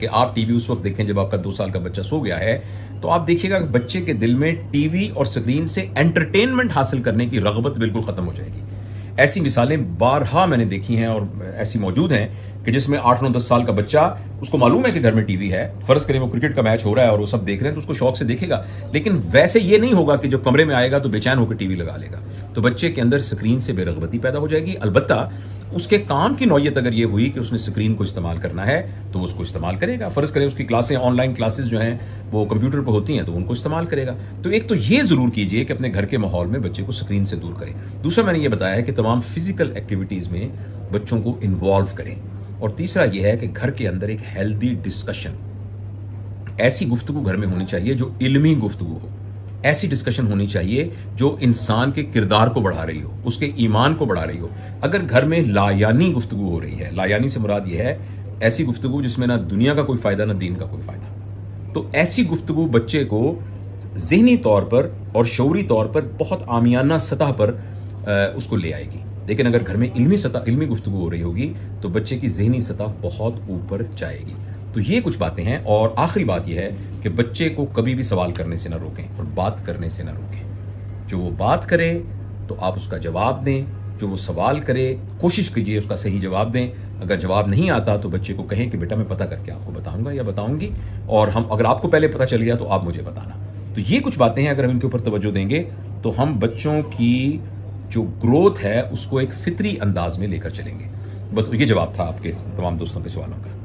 कि आप टीवी उस वक्त देखें जब आपका 2 साल का बच्चा सो गया है, तो आप देखिएगा कि बच्चे के दिल में टीवी और स्क्रीन से एंटरटेनमेंट हासिल करने की रग़बत बिल्कुल ख़त्म हो जाएगी। ऐसी मिसालें बारहा मैंने देखी हैं और ऐसी मौजूद हैं कि जिसमें 8, 9, 10 साल का बच्चा, उसको मालूम है कि घर में टीवी है, फ़र्ज़ करें वो क्रिकेट का मैच हो रहा है और वो सब देख रहे हैं तो उसको शौक से देखेगा, लेकिन वैसे ये नहीं होगा कि जब कमरे में आएगा तो बेचैन होकर टीवी लगा लेगा। तो बच्चे के अंदर स्क्रीन से बेरग़बती पैदा हो जाएगी। अलबत्ता उसके काम की नौयत अगर ये हुई कि उसने स्क्रीन को इस्तेमाल करना है तो वो उसको इस्तेमाल करेगा। फ़र्ज़ करें उसकी क्लासें, ऑनलाइन क्लासेस जो हैं वो कंप्यूटर पर होती हैं तो उनको इस्तेमाल करेगा। तो एक तो ये ज़रूर कीजिए कि अपने घर के माहौल में बच्चे को स्क्रीन से दूर करें। दूसरा मैंने ये बताया है कि तमाम फ़िज़िकल एक्टिविटीज़ में बच्चों को इन्वॉल्व करें। और तीसरा ये है कि घर के अंदर एक हेल्दी डिस्कशन, ऐसी गुफ्तगू घर में होनी चाहिए जो इल्मी गुफ्तगू हो। ऐसी डिस्कशन होनी चाहिए जो इंसान के किरदार को बढ़ा रही हो, उसके ईमान को बढ़ा रही हो। अगर घर में लायानी गुफ्तगू हो रही है, लायानी से मुराद ये है ऐसी गुफ्तगू जिसमें ना दुनिया का कोई फ़ायदा ना दीन का कोई फ़ायदा, तो ऐसी गुफ्तगू बच्चे को ज़हनी तौर पर और शऊरी तौर पर बहुत आमियाना सतह पर उसको ले आएगी। लेकिन अगर घर में इल्मी गुफ्तगू हो रही होगी तो बच्चे की ज़हनी सतह बहुत ऊपर जाएगी। तो ये कुछ बातें हैं। और आखिरी बात यह है कि बच्चे को कभी भी सवाल करने से ना रोकें और बात करने से ना रोकें। जो वो बात करे तो आप उसका जवाब दें, जो वो सवाल करे कोशिश कीजिए उसका सही जवाब दें। अगर जवाब नहीं आता तो बच्चे को कहें कि बेटा मैं पता करके आपको बताऊंगा या बताऊंगी, और अगर आपको पहले पता चल गया तो आप मुझे बताना। तो ये कुछ बातें हैं, अगर हम इनके ऊपर तवज्जो देंगे तो हम बच्चों की जो ग्रोथ है उसको एक फितरी अंदाज में लेकर चलेंगे। बस ये जवाब था आपके तमाम दोस्तों के सवालों का।